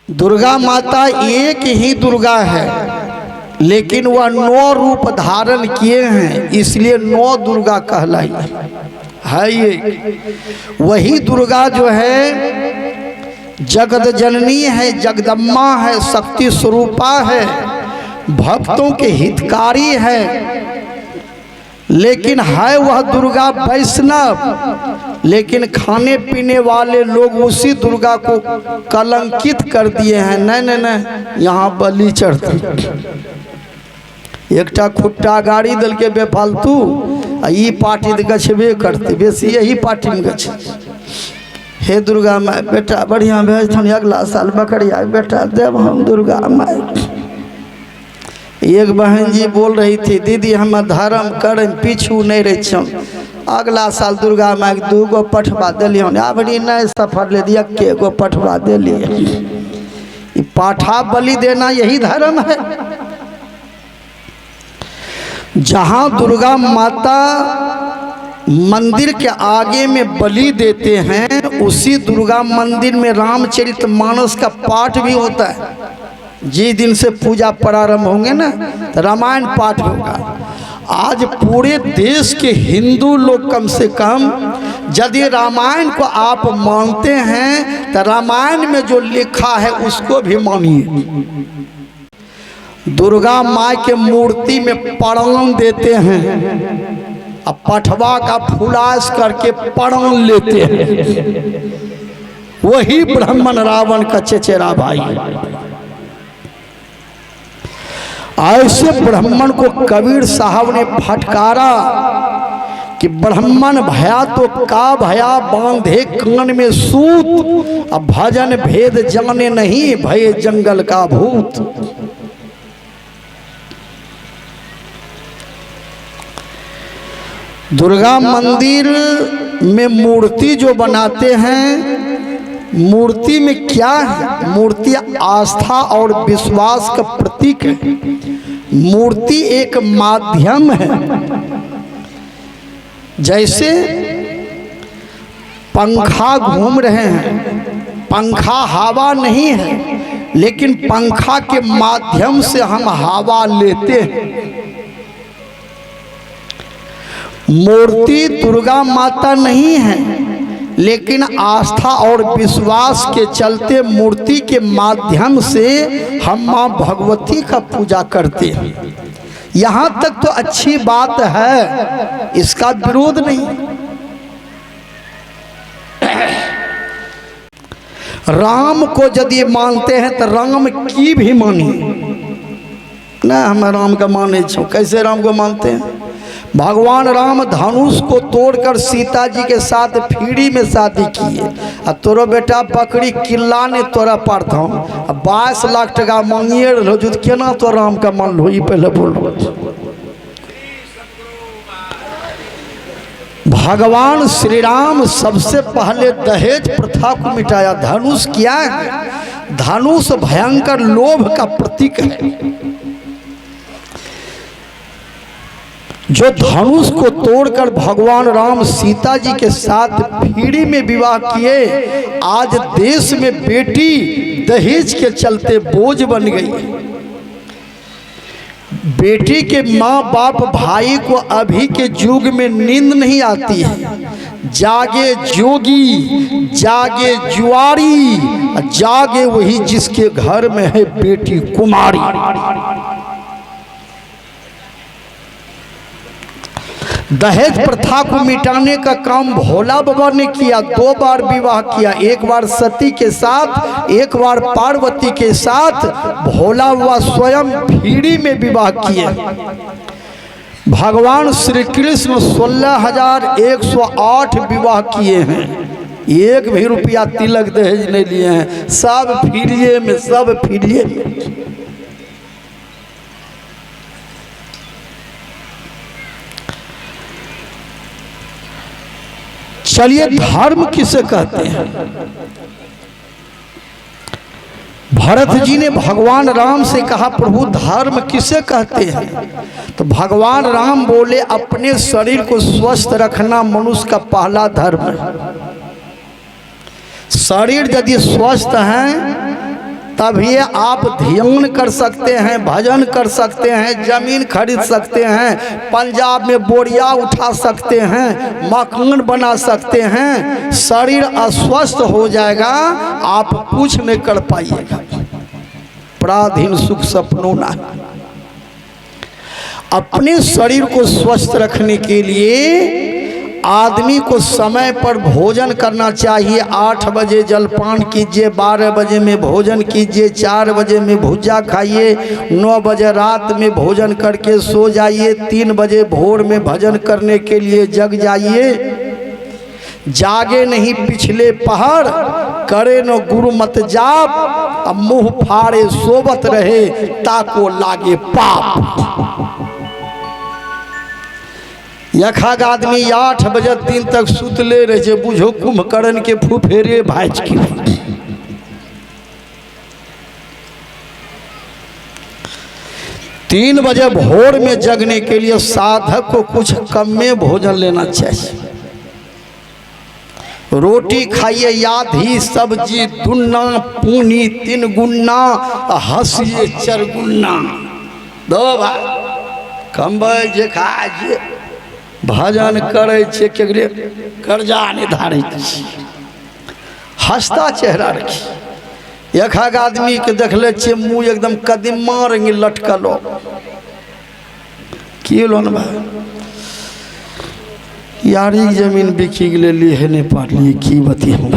दुर्गा माता एक ही दुर्गा है, लेकिन वह 9 रूप धारण किए हैं, इसलिए 9 दुर्गा कहलाई है। ये वही दुर्गा जो है जगत जननी है, जगदम्बा है, शक्ति स्वरूपा है, भक्तों के हितकारी है। लेकिन है वह दुर्गा वैष्णव, लेकिन खाने पीने वाले लोग उसी दुर्गा को कलंकित कर दिए हैं। नहीं नहीं नहीं, यहाँ बलि चढ़ती एकटा खुट्टा गाड़ी दल के बेफालतू ई पार्टी गछबे करती, बेसी यही पार्टी में गछ। हे दुर्गा माई बेटा बढ़िया भेज थन, अगला साल बकरिया बेटा देव हम दुर्गा माई। एक बहन जी बोल रही थी, दीदी हम धर्म कर पीछू नहीं रहे छो, अगला साल दुर्गा माई 2 गो पठवा दिलियो, आबरी नहीं सफर ले दिया, 1 गो पठवा दिलिए। पाठा बलि देना यही धर्म है। जहाँ दुर्गा माता मंदिर के आगे में बलि देते हैं, उसी दुर्गा मंदिर में रामचरितमानस का पाठ भी होता है। जिस दिन से पूजा प्रारंभ होंगे ना, तो रामायण पाठ होगा। आज पूरे देश के हिंदू लोग कम से कम यदि रामायण को आप मानते हैं तो रामायण में जो लिखा है उसको भी मानिए। दुर्गा माँ के मूर्ति में प्रणाम देते हैं, अब पठवा का फुलास करके प्रणाम लेते हैं, वही ब्राह्मण रावण का चचेरा भाई। ऐसे ब्राह्मण को कबीर साहब ने फटकारा कि ब्राह्मण भया तो का भया, बांधे कान में सूत, अब भजन भेद जाने नहीं, भये जंगल का भूत। दुर्गा मंदिर में मूर्ति जो बनाते हैं, मूर्ति में क्या है? मूर्ति आस्था और विश्वास का प्रतीक है। मूर्ति एक माध्यम है। जैसे पंखा घूम रहे हैं, पंखा हवा नहीं है, लेकिन पंखा के माध्यम से हम हवा लेते हैं। मूर्ति दुर्गा माता नहीं है, लेकिन आस्था और विश्वास के चलते मूर्ति के माध्यम से हम माँ भगवती का पूजा करते हैं। यहाँ तक तो अच्छी बात है, इसका विरोध नहीं। राम को यदि मानते हैं तो राम की भी मानिए ना। हम राम का माने छो, कैसे राम को मानते हैं? भगवान राम धनुष को तोड़कर सीता जी के साथ फीड़ी में शादी किए। अब तोरो बेटा बकरी किल्ला ने तोरा पड़ता हूँ, 22 लाख टका मांगिए रहो, जो केना तो राम का मान लो, ये पहले बोलो। भगवान श्री राम सबसे पहले दहेज प्रथा को मिटाया। धनुष क्या है? धनुष भयंकर लोभ का प्रतीक है। जो धनुष को तोड़कर भगवान राम सीता जी के साथ फीड़ी में विवाह किए, आज देश में बेटी दहेज के चलते बोझ बन गई। बेटी के माँ बाप भाई को अभी के युग में नींद नहीं आती है। जागे जोगी, जागे जुआरी, जागे वही जिसके घर में है बेटी कुमारी। दहेज प्रथा को मिटाने का काम भोला बाबा ने किया। 2 बार विवाह किया, एक बार सती के साथ, एक बार पार्वती के साथ। भोला बाबा स्वयं भीड़ी में विवाह किए। भगवान श्री कृष्ण 16,108 विवाह किए हैं, एक भी रुपया तिलक दहेज नहीं लिए हैं, सब फ्रीए में, सब फ्रीए में। चलिए धर्म किसे कहते हैं? भरत जी ने भगवान राम से कहा, प्रभु धर्म किसे कहते हैं? तो भगवान राम बोले, अपने शरीर को स्वस्थ रखना मनुष्य का पहला धर्म है। शरीर यदि स्वस्थ है तभी आप ध्यान कर सकते हैं, भजन कर सकते हैं, जमीन खरीद सकते हैं, पंजाब में बोरिया उठा सकते हैं, मकान बना सकते हैं। शरीर अस्वस्थ हो जाएगा, आप कुछ नहीं कर पाइएगा। पराधीन सुख सपनों ना। अपने शरीर को स्वस्थ रखने के लिए आदमी को समय पर भोजन करना चाहिए। 8 बजे जलपान कीजिए, 12 बजे में भोजन कीजिए, 4 बजे में भुजा खाइए, 9 बजे रात में भोजन करके सो जाइए, 3 बजे भोर में भजन करने के लिए जग जाइए। जागे नहीं पिछले पहर, करे न गुरु मत जाप, अब मुंह फाड़े सोबत रहे ताको लागे पाप। यखाग आदमी 8 बजे दिन तक सुतले रहे, बुझो कुंभकर्ण के फुफेरे भाज की। 3 बजे भोर में जगने के लिए साधक को कुछ कम में भोजन लेना चाहिए। रोटी खाइए आधी, सब्जी दुन्ना, पूनी 3 गुन्ना, हंसिए 4 गुन्ना। दो भाई कम्बल जे खाए भजन करे छे, केकरे कर्जा निर्धारित हंसता चेहरा रखी। एक आदमी के देखले छे मुँह एकदम कदीमा रंग लटकल की लोन भाई यार जमीन बिकी गए लिए नहीं पारलिए की बती हम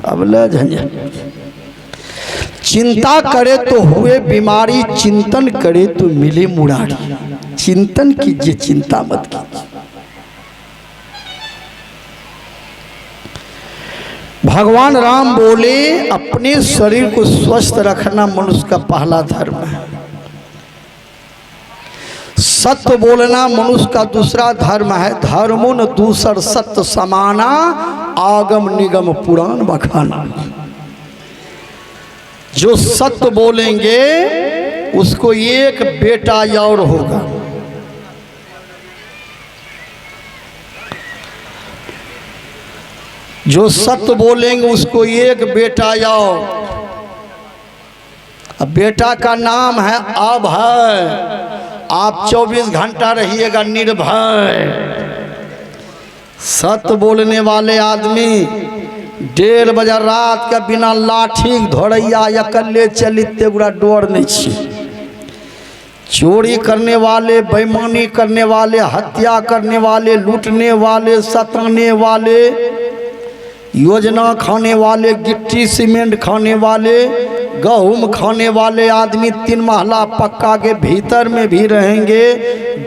अब ले झंझट। चिंता करे तो हुए बीमारी, चिंतन करे तो मिले मुरारी। चिंतन कीजिए, चिंता मत कीजिए। भगवान राम बोले अपने शरीर को स्वस्थ रखना मनुष्य का पहला धर्म है। सत्य बोलना मनुष्य का दूसरा धर्म है। धर्मो न दूसर सत्य समाना, आगम निगम पुराण बखाना। जो सत्य बोलेंगे उसको एक बेटा और होगा। जो सत्य बोलेंगे उसको एक बेटा और। अब बेटा का नाम है अभय। आप 24 घंटा रहिएगा निर्भय। सत्य बोलने वाले आदमी 1:30 बजे रात का बिना लाठी धोरैया या कल्ले चलिते गुड़ा डोर नहीं छी। चोरी करने वाले, बेईमानी करने वाले, हत्या करने वाले, लूटने वाले, सताने वाले, योजना खाने वाले, गिट्टी सीमेंट खाने वाले, गेहूं खाने वाले आदमी 3 महला पक्का के भीतर में भी रहेंगे।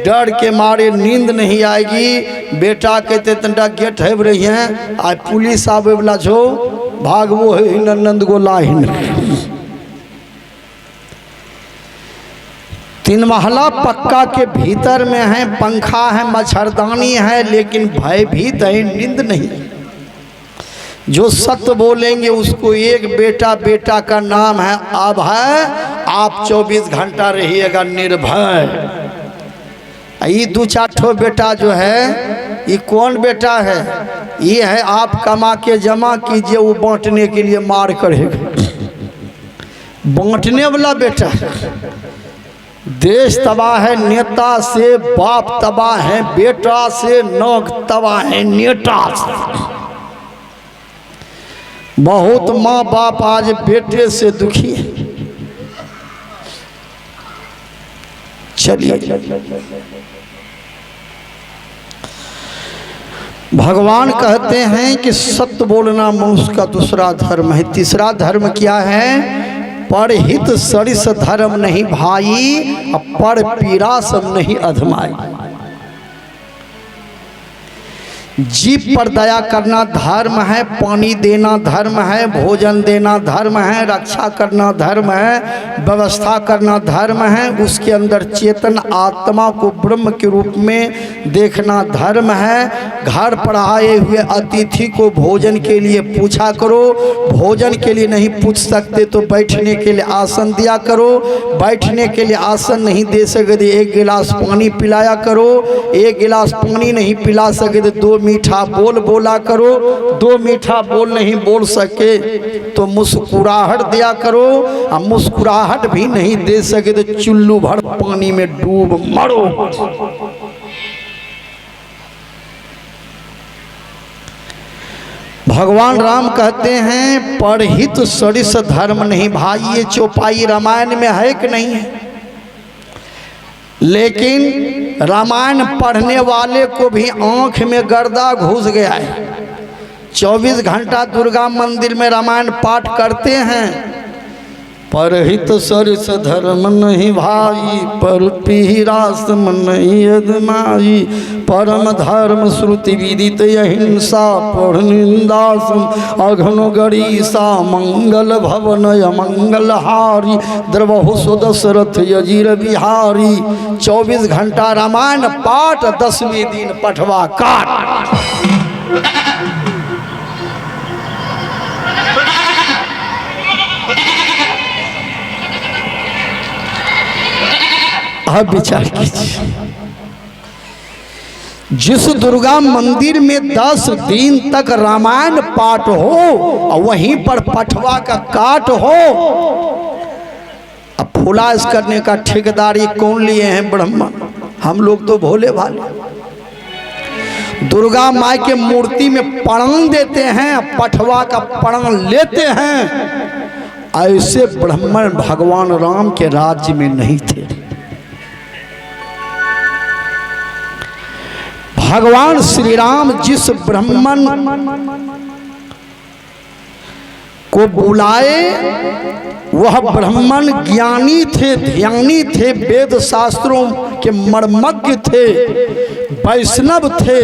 डर के मारे नींद नहीं आएगी। बेटा कहते तंटा गेट है रही हैं, आज पुलिस आवे वाला छो भागवो है नंद गोला ही 3 महला पक्का के भीतर में है, पंखा है, मच्छरदानी है, लेकिन भयभीत है, नींद नहीं। जो सत्य बोलेंगे उसको एक बेटा, बेटा का नाम है अभय। आप 24 घंटा रहिएगा निर्भय। ये 2-4 ठो बेटा जो है, ये कौन बेटा है? ये है आप कमा के जमा कीजिए, वो बांटने के लिए मार करेगा। बांटने वाला बेटा। देश तबाह है नेता से, बाप तबाह है बेटा से, नौक तबाह है नेता से। बहुत माँ बाप आज बेटे से दुखी है। चलिए भगवान कहते हैं कि सत्य बोलना मनुष्य का दूसरा धर्म है। तीसरा धर्म क्या है? परहित सरिस धर्म नहीं भाई, पर पीड़ा सब नहीं अधमाई। जीव पर दया करना धर्म है, पानी देना धर्म है, भोजन देना धर्म है, रक्षा करना धर्म है, व्यवस्था करना धर्म है। उसके अंदर चेतन आत्मा को ब्रह्म के रूप में देखना धर्म है। घर पर आए हुए अतिथि को भोजन के लिए पूछा करो। भोजन के लिए नहीं पूछ सकते तो बैठने के लिए आसन दिया करो। बैठने के लिए आसन नहीं दे सके तो 1 गिलास पानी पिलाया करो। 1 गिलास पानी नहीं पिला सके तो 2 मीठा बोल बोला करो, 2 मीठा बोल नहीं बोल सके तो मुस्कुराहट दिया करो, और मुस्कुराहट भी नहीं दे सके तो चुल्लू भर पानी में डूब मरो। भगवान राम कहते हैं परहित सरिस धर्म नहीं। भाई ये चौपाई रामायण में है कि नहीं है? लेकिन रामायण पढ़ने वाले को भी आंख में गर्दा घुस गया है। 24 घंटा दुर्गा मंदिर में रामायण पाठ करते हैं, परहित सरिस धर्म नहीं भाई, पर पीरासम नहीं अदमाई, परम धर्म श्रुति विदित अहिंसा, पर निंदासम अघन गरीसा, मंगल भवन मंगल हारी, द्रवहु सुदशरथ यजीर बिहारी। 24 घंटा रामायण पाठ, 10वें दिन पठवा काट। अब विचार कीजिए, जिस दुर्गा मंदिर में 10 दिन तक रामायण पाठ हो और वहीं पर पठवा का काट हो, अब फुलास करने का ठेकेदारी कौन लिए हैं? ब्रह्मा। हम लोग तो भोले भाले दुर्गा माई के मूर्ति में प्रण देते हैं, पठवा का प्रण लेते हैं। ऐसे ब्राह्मण भगवान राम के राज्य में नहीं थे। भगवान श्री राम जिस ब्राह्मण को बुलाए वह ब्राह्मण ज्ञानी थे, ध्यानी थे, वेद शास्त्रों के मर्मज्ञ थे, वैष्णव थे,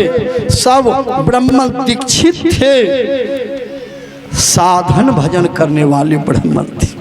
सब ब्राह्मण दीक्षित थे, साधन भजन करने वाले ब्राह्मण थे।